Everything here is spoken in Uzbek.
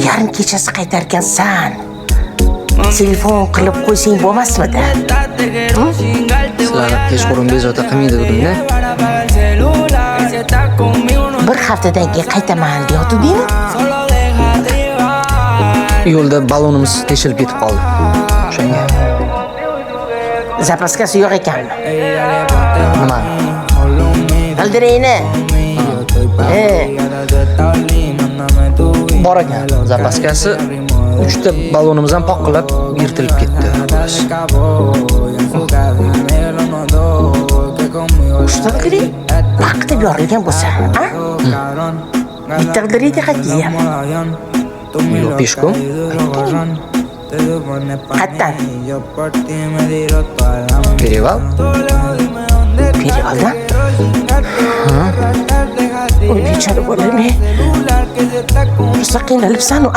yarim kechasi qaytarkansan. Telefon qilib qo'ysang bo'lmasmidi? Sizlarni kechqurun bezovta qilmaydi dedim-da. Bir haftadan keyin qaytaman deyotdingmi? Yo'lda balonimiz teshilib ketib qoldi. O'shanga. Zapaskasi yo'q ekanmi? Nima? Aldirayni. Bor ekan. Zapaskasi 3 ta balonimiz ham poqqilab yirtilib ketdi. Ushta qiling. Vaqtib yorilgan bo'lsa, ha? Bitta aldiraydi qatiyam. Yo'q, peshkom. Qattan. Perival. Perivaldan? Oy, bechora bolam. Rosa qiynalibsan-u,